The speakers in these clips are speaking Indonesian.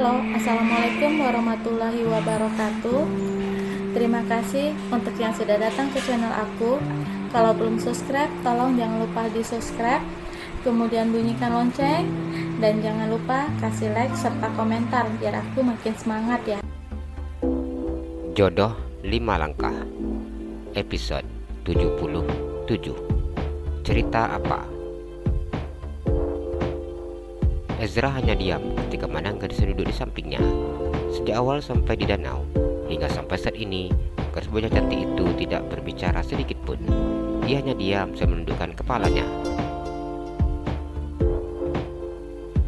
Halo, Assalamualaikum warahmatullahi wabarakatuh. Terima kasih untuk yang sudah datang ke channel aku. Kalau belum subscribe, tolong jangan lupa di subscribe, kemudian bunyikan lonceng, dan jangan lupa kasih like serta komentar biar aku makin semangat ya. Jodoh 5 langkah, episode 77. Cerita apa? Ezra hanya diam ketika memandang gadis yang duduk di sampingnya. Sejak awal sampai di danau, hingga sampai saat ini, gadis bocah cantik itu tidak berbicara sedikit pun. Ia hanya diam sambil menundukkan kepalanya.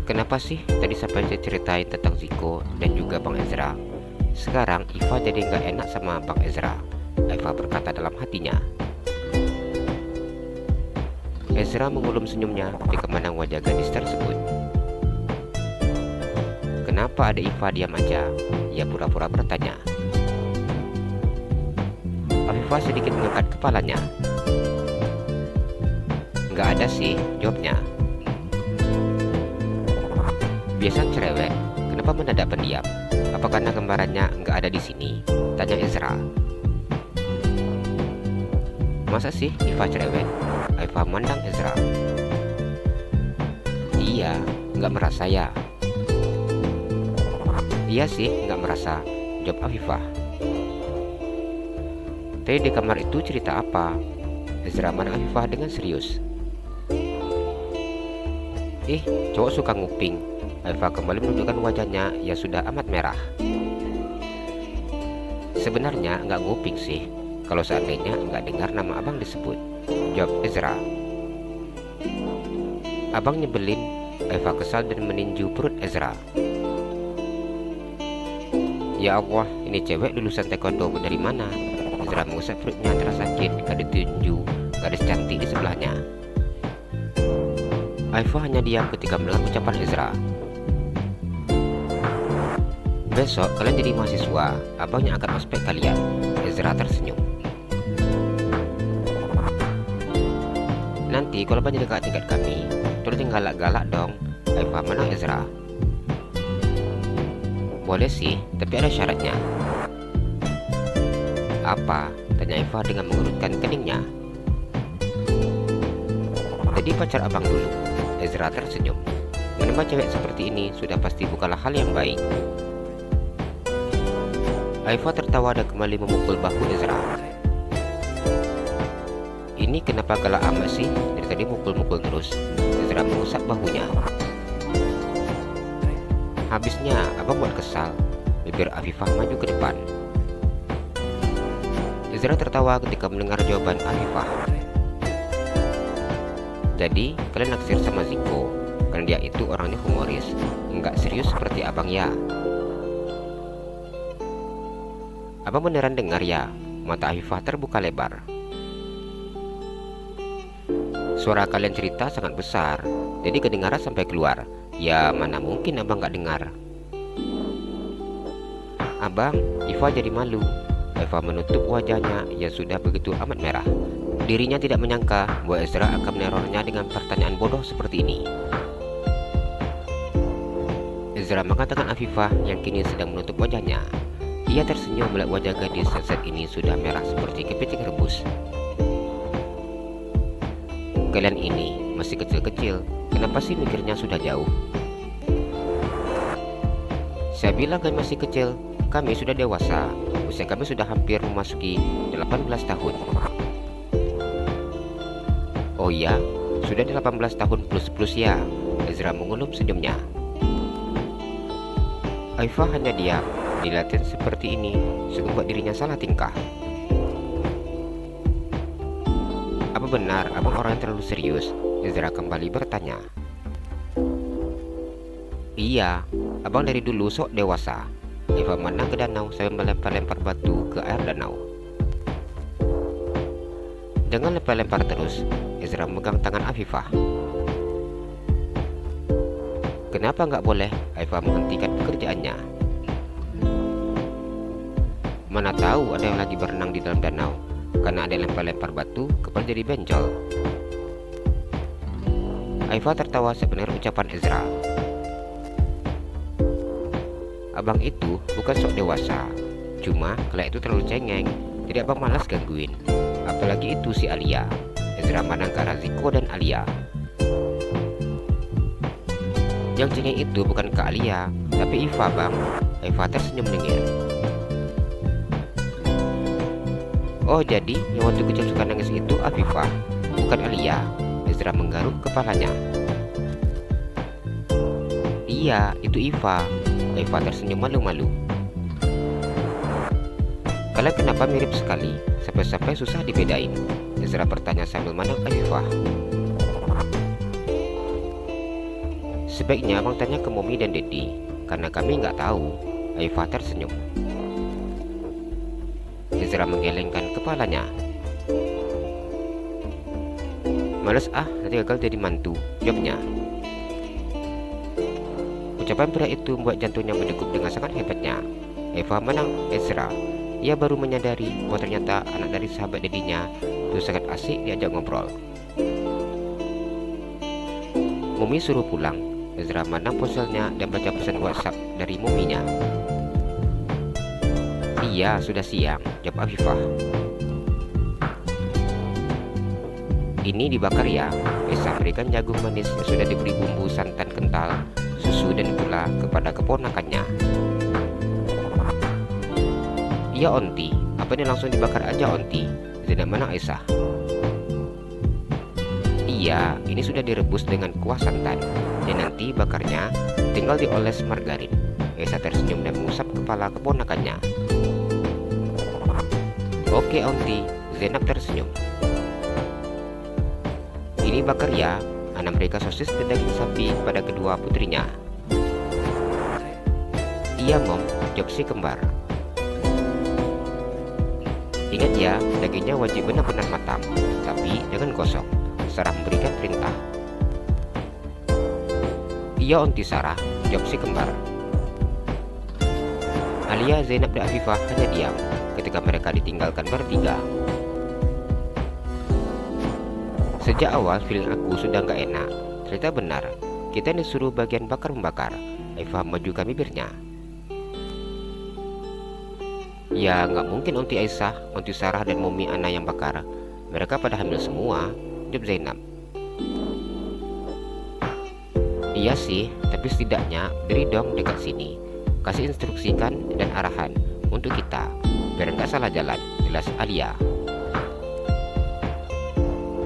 Kenapa sih tadi sampai saya ceritain tentang Ziko dan juga Bang Ezra? Sekarang Iva jadi nggak enak sama Bang Ezra. Iva berkata dalam hatinya. Ezra mengulum senyumnya ketika memandang wajah gadis tersebut. Kenapa ada Iva diam aja? Ia pura-pura bertanya. Afifah sedikit mengangkat kepalanya. Nggak ada sih, jawabnya. Biasa cerewet, kenapa mendadak pendiam? Apa karena kembarannya nggak ada di sini? Tanya Ezra. Masa sih Iva cerewet? Iva memandang Ezra. Iya, nggak merasa ya. Iya sih, nggak merasa, jawab Afifah. Tadi di kamar itu cerita apa? Ezra memandang Afifah dengan serius. Cowok suka nguping. Afifah kembali menundukkan wajahnya yang sudah amat merah. Sebenarnya nggak nguping sih, kalau seandainya nggak dengar nama abang disebut, jawab Ezra. Abang nyebelin. Afifah kesal dan meninju perut Ezra. Ya Allah, ini cewek lulusan taekwondo dari mana? Ezra mengusap perutnya antara sakit karena ditunjuk gadis cantik di sebelahnya. Aifa hanya diam ketika mendengar ucapan Ezra. Besok kalian jadi mahasiswa, abang yang akan ospek kalian. Ezra tersenyum. Nanti kalau abang jadi kakak tingkat kami, terus galak-galak dong. Aifa menang Ezra. Boleh sih, tapi ada syaratnya. Apa? Tanya Eva dengan mengerutkan keningnya. Jadi pacar abang dulu. Ezra tersenyum. Menembak cewek seperti ini sudah pasti bukanlah hal yang baik. Eva tertawa dan kembali memukul bahu Ezra. Ini kenapa galak amat sih? Dari tadi mukul-mukul terus. Ezra mengusap bahunya. Habisnya abang buat kesal. Bibir Afifah maju ke depan. Ezra tertawa ketika mendengar jawaban Afifah. Jadi kalian naksir sama Ziko karena dia itu orangnya humoris, nggak serius seperti abang ya? Abang beneran dengar ya? Mata Afifah terbuka lebar. Suara kalian cerita sangat besar, jadi kedengaran sampai keluar. Ya mana mungkin abang gak dengar. Abang, Iva jadi malu. Eva menutup wajahnya yang sudah begitu amat merah. Dirinya tidak menyangka bahwa Ezra akan menerornya dengan pertanyaan bodoh seperti ini. Ezra mengatakan Afifah yang kini sedang menutup wajahnya. Ia tersenyum melihat wajah gadis yang saat ini sudah merah seperti kepiting rebus. Kalian ini masih kecil-kecil. Kenapa sih mikirnya sudah jauh? Saya bilang kan masih kecil. Kami sudah dewasa. Usia kami sudah hampir memasuki 18 tahun. Oh iya, sudah 18 tahun plus-plus ya. Ezra mengulum senyumnya. Aifa hanya diam. Dilihatin seperti ini sungguh membuat dirinya salah tingkah. Apa benar abang orang yang terlalu serius? Ezra kembali bertanya. Iya, abang dari dulu sok dewasa. Eva menang ke danau sambil melempar-lempar batu ke air danau. Jangan lempar-lempar terus. Ezra memegang tangan Afifah. Kenapa nggak boleh? Eva menghentikan pekerjaannya. Mana tahu ada yang lagi berenang di dalam danau. Karena ada yang lempar-lempar batu, kepala jadi benjol. Eva tertawa sebenarnya ucapan Ezra. abang itu bukan sok dewasa. Cuma kalau itu terlalu cengeng, jadi abang malas gangguin. Apalagi itu si Alia. Ezra mandang ke arah Ziko dan Alia. Yang cengeng itu bukan ke Alia, tapi Iva, bang. Iva tersenyum menyengir. Oh, jadi yang waktu kecil suka nangis itu Afifah, bukan Alia. Ezra menggaruk kepalanya. Iya, itu Iva. Iva tersenyum malu-malu. Kalian kenapa mirip sekali? Sampai-sampai susah dibedain. Ezra bertanya sambil mandang Afifah. Sebaiknya abang tanya ke Momi dan Dedi, karena kami nggak tahu. Afifah tersenyum. Ezra menggelengkan kepalanya. Males ah, nanti gagal jadi mantu, jawabnya. Ucapan pria itu membuat jantungnya berdegup dengan sangat hebatnya. Eva menang Ezra. Ia baru menyadari bahwa ternyata anak dari sahabat dedinya itu sangat asik diajak ngobrol. Mumi suruh pulang. Ezra menang ponselnya dan baca pesan WhatsApp dari muminya. Iya, sudah siang, jawab Afifah. Ini dibakar ya. Esa berikan jagung manis yang sudah diberi bumbu santan kental, susu dan gula kepada keponakannya. Iya onti, apa ini langsung dibakar aja onti? Tidak mana Esa? Iya, ini sudah direbus dengan kuah santan, dan nanti bakarnya tinggal dioles margarin. Esa tersenyum dan mengusap kepala keponakannya. Oke onti, Zainab tersenyum. Ini bakar ya, anak mereka sosis dan daging sapi kepada kedua putrinya. Iya mom, jawab si kembar. Ingat ya, dagingnya wajib benar-benar matang, tapi jangan gosong. Sarah memberikan perintah. Iya onti Sarah, jawab si kembar. Alia, Zainab dan Afifah hanya diam ketika mereka ditinggalkan bertiga. Sejak awal feeling aku sudah gak enak. Ternyata benar, kita disuruh bagian bakar-membakar. Eva memajukan bibirnya. Ya gak mungkin onti Aisyah, onti Sarah dan Momi Ana yang bakar. Mereka pada hamil semua, jawab Zainab. Iya sih, tapi setidaknya beri dong dekat sini. Kasih instruksikan dan arahan untuk kita, biar nggak salah jalan, jelas Alia.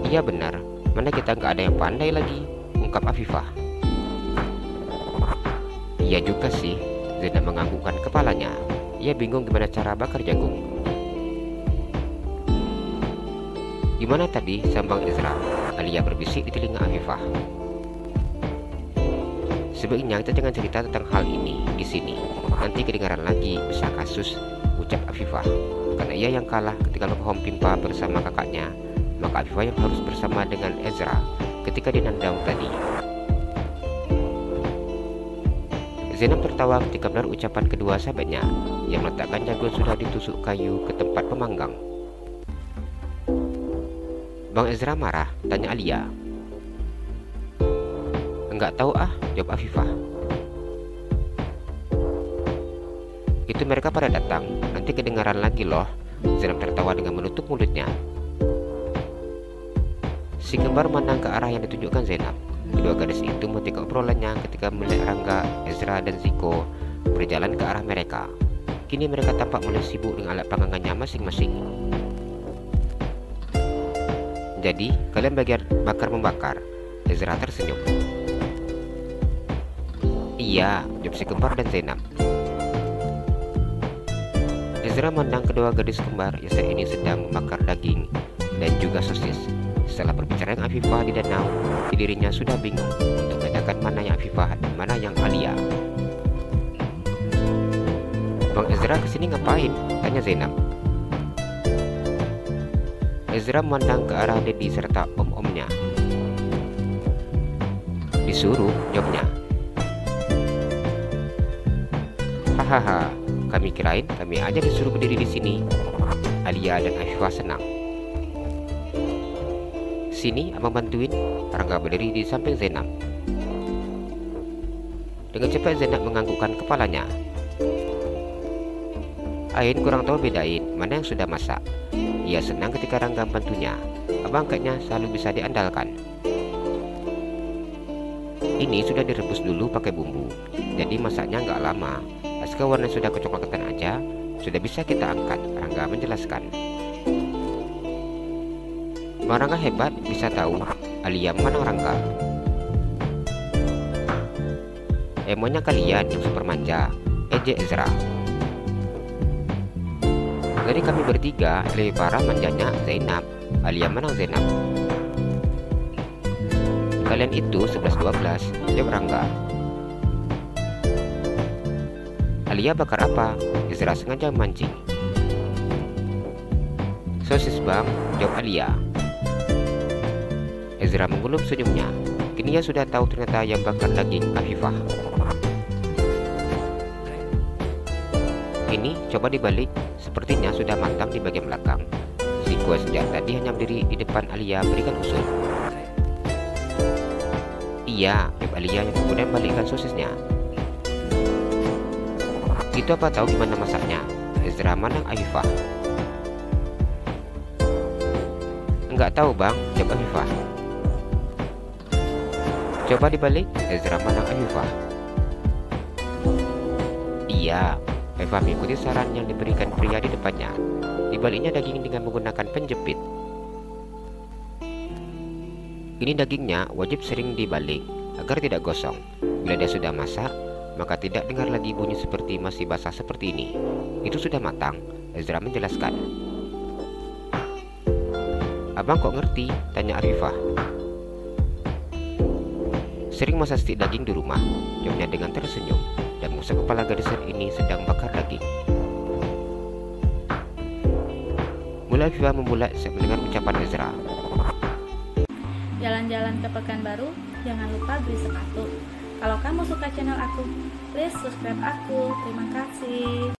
Iya benar, mana kita nggak ada yang pandai lagi, ungkap Afifah. Iya juga sih, Zainab menganggukkan kepalanya. Ia bingung gimana cara bakar jagung. Gimana tadi sambang Ezra? Alia berbisik di telinga Afifah. Sebaiknya kita jangan cerita tentang hal ini di sini. Nanti kedengaran lagi bisa kasus, ucap Afifah. Karena ia yang kalah ketika berhom pimpa bersama kakaknya, maka Afifah yang harus bersama dengan Ezra ketika di Nandaung tadi. Zainab tertawa ketika mendengar ucapan kedua sahabatnya yang meletakkan jagung sudah ditusuk kayu ke tempat pemanggang. Bang Ezra marah, tanya Alia. Enggak tahu ah, jawab Afifah. Itu mereka pada datang, nanti kedengaran lagi loh. Zainab tertawa dengan menutup mulutnya. Si kembar memandang ke arah yang ditunjukkan Zainab. Kedua gadis itu menghentikan obrolannya ketika melihat Rangga, Ezra dan Ziko berjalan ke arah mereka. Kini mereka tampak mulai sibuk dengan alat panggangannya masing-masing. Jadi, kalian bagian bakar-membakar? Ezra tersenyum. Iya, jawab si kembar dan Zainab. Ezra memandang kedua gadis kembar yang saat ini sedang membakar daging dan juga sosis. Setelah berbicara dengan Afifah di danau, dirinya sudah bingung untuk membedakan mana yang Afifah dan mana yang Alia. Bang Ezra kesini ngapain? Tanya Zainab. Ezra memandang ke arah Dedi serta om-omnya. Disuruh, jawabnya. Hahaha, kami kirain kami aja disuruh berdiri di sini. Alia dan Afifah senang. Sini, abang bantuin. Rangga berdiri di samping Zainab. Dengan cepat Zainab menganggukkan kepalanya. Ain kurang tahu bedain mana yang sudah masak. Ia senang ketika Rangga membantunya. Abang kaknya selalu bisa diandalkan. Ini sudah direbus dulu pakai bumbu, jadi masaknya nggak lama. Asalkan warna sudah kecoklatan aja, sudah bisa kita angkat, Rangga menjelaskan. Bang Rangga hebat, bisa tahu Alia mana Rangga. Emangnya kalian yang super manja, ejek Ezra. Dari kami bertiga, lebih parah manjanya Zainab. Alia mana Zainab? Kalian itu 11-12, jawab Rangga. Alia bakar apa? Ezra sengaja mancing. Sosis bang, jawab Alia. Ezra menggulung senyumnya. Kini ia sudah tahu ternyata yang bakar daging Afifah. Ini coba dibalik, sepertinya sudah matang di bagian belakang. Si kue sejak tadi hanya berdiri di depan Alia berikan usul. Iya, jawab Alia yang kemudian balikkan sosisnya. Itu apa tahu gimana masaknya? Ezra mana Afifah? Enggak tahu bang, jawab Afifah. Coba dibalik, Ezra mana Afifah? Iya, Eva mengikuti saran yang diberikan pria di depannya. Dibaliknya daging dengan menggunakan penjepit. Ini dagingnya wajib sering dibalik agar tidak gosong. Bila dia sudah masak, maka tidak dengar lagi bunyi seperti masih basah seperti ini. Itu sudah matang, Ezra menjelaskan. Abang kok ngerti? Tanya Afifah. Sering masak stik daging di rumah, jawabnya dengan tersenyum. Dan musuh kepala gadis ini sedang bakar daging. Mulai Afifah membulat saat mendengar ucapan Ezra. Jalan-jalan ke Pekanbaru, jangan lupa beli sepatu. Kalau kamu suka channel aku, please subscribe aku. Terima kasih.